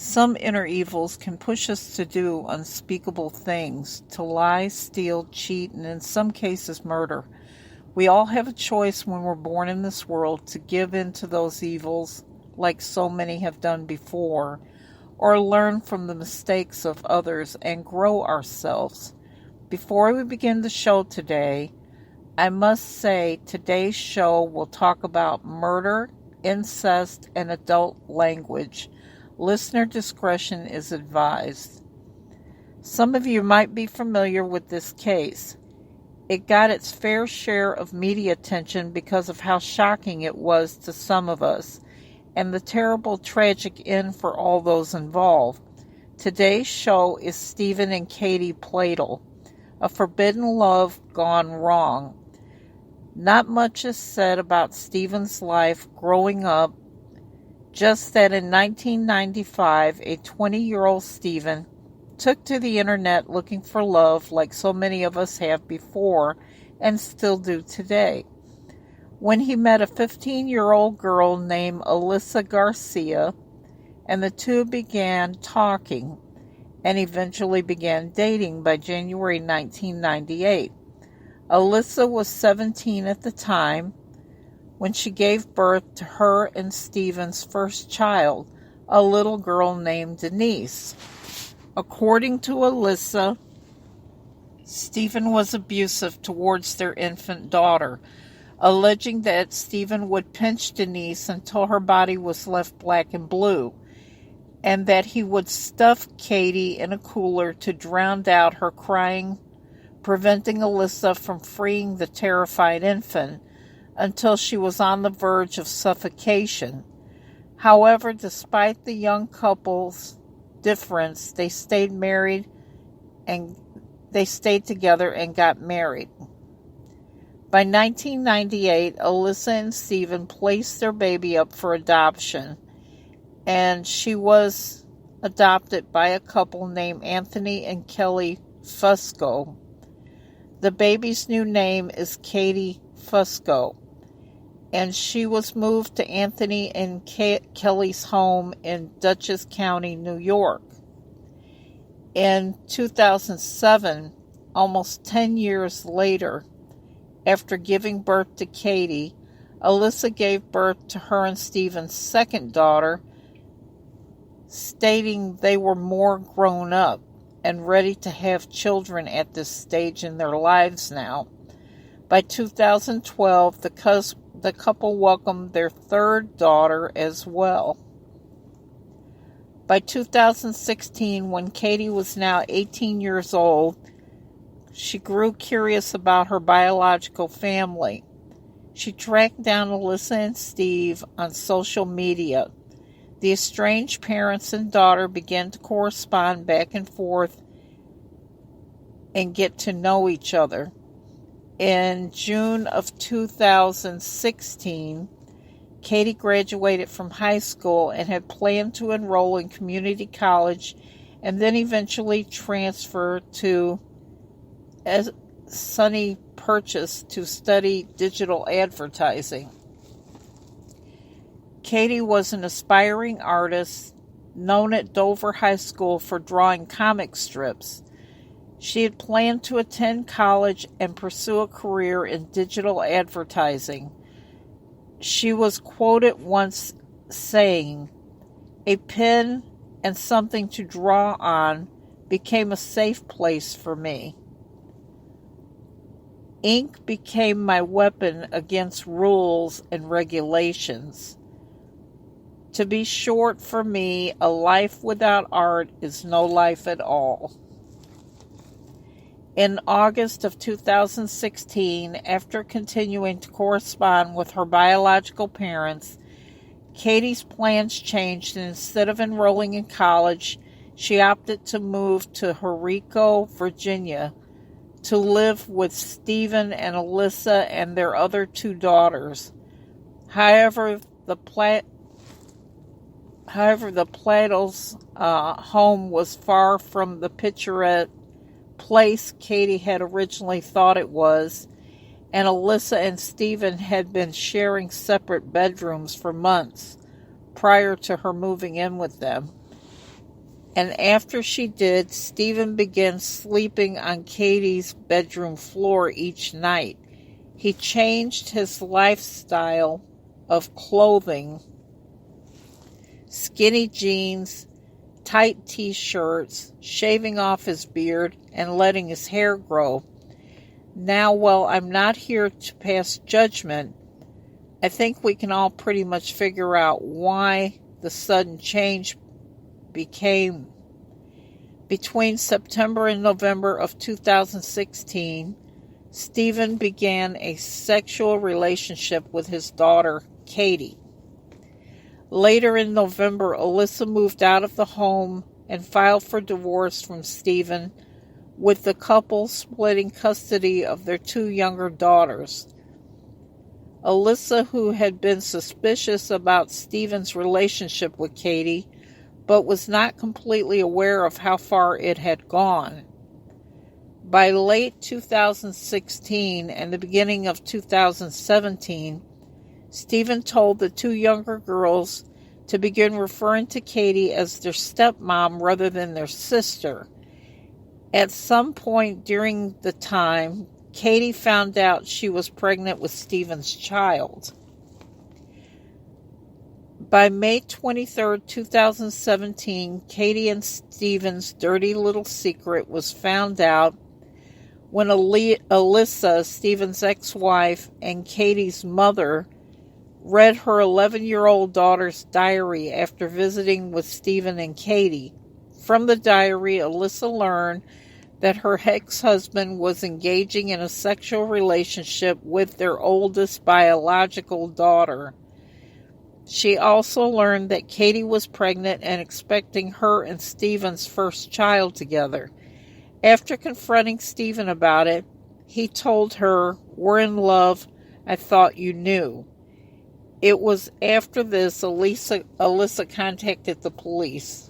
Some inner evils can push us to do unspeakable things, to lie, steal, cheat, and in some cases murder. We all have a choice when we're born in this world to give in to those evils, like so many have done before, or learn from the mistakes of others and grow ourselves. Before we begin the show today, I must say today's show will talk about murder, incest, and adult language. Listener discretion is advised. Some of you might be familiar with this case. It got its fair share of media attention because of how shocking it was to some of us, and the terrible tragic end for all those involved. Today's show is Steven and Katie Pladl, a forbidden love gone wrong. Not much is said about Steven's life growing up, just that in 1995, a 20-year-old Steven took to the internet looking for love like so many of us have before and still do today. When he met a 15-year-old girl named Alyssa Garcia, and the two began talking and eventually began dating by January 1998. Alyssa was 17 at the time when she gave birth to her and Steven's first child, a little girl named Denise. According to Alyssa, Steven was abusive towards their infant daughter, alleging that Steven would pinch Denise until her body was left black and blue, and that he would stuff Katie in a cooler to drown out her crying, preventing Alyssa from freeing the terrified infant until she was on the verge of suffocation. However, despite the young couple's difference, they stayed together and got married. By 1998, Alyssa and Steven placed their baby up for adoption, and she was adopted by a couple named Anthony and Kelly Fusco. The baby's new name is Katie Fusco, and she was moved to Anthony and Kelly's home in Dutchess County, New York. In 2007, almost 10 years later, after giving birth to Katie, Alyssa gave birth to her and Steven's second daughter, stating they were more grown up and ready to have children at this stage in their lives now. By 2012, the couple welcomed their third daughter as well. By 2016, when Katie was now 18 years old, she grew curious about her biological family. She tracked down Alyssa and Steve on social media. The estranged parents and daughter began to correspond back and forth and get to know each other. In June of 2016, Katie graduated from high school and had planned to enroll in community college and then eventually transfer to SUNY Purchase to study digital advertising. Katie was an aspiring artist known at Dover High School for drawing comic strips. She had planned to attend college and pursue a career in digital advertising. She was quoted once saying, "A pen and something to draw on became a safe place for me. Ink became my weapon against rules and regulations. To be short, for me, a life without art is no life at all." In August of 2016, after continuing to correspond with her biological parents, Katie's plans changed, and instead of enrolling in college, she opted to move to Henrico, Virginia, to live with Steven and Alyssa and their other two daughters. However, the Pladl's home was far from the picturesque place Katie had originally thought it was, and Alyssa and Steven had been sharing separate bedrooms for months prior to her moving in with them. and after she did, Steven began sleeping on Katie's bedroom floor each night. He changed his lifestyle of clothing, skinny jeans, tight t-shirts, shaving off his beard, and letting his hair grow. Now, while I'm not here to pass judgment, I think we can all pretty much figure out why the sudden change became. Between September and November of 2016, Steven began a sexual relationship with his daughter, Katie. Later in November, Alyssa moved out of the home and filed for divorce from Steven, with the couple splitting custody of their 2 younger daughters. Alyssa, who had been suspicious about Steven's relationship with Katie, but was not completely aware of how far it had gone. By late 2016 and the beginning of 2017, Steven told the 2 younger girls to begin referring to Katie as their stepmom rather than their sister. At some point during the time, Katie found out she was pregnant with Steven's child. By May 23, 2017, Katie and Steven's dirty little secret was found out when Alyssa, Steven's ex-wife and Katie's mother, read her 11-year-old daughter's diary after visiting with Steven and Katie. From the diary, Alyssa learned that her ex-husband was engaging in a sexual relationship with their oldest biological daughter. She also learned that Katie was pregnant and expecting her and Steven's first child together. After confronting Steven about it, he told her, "We're in love. I thought you knew." It was after this Alyssa contacted the police.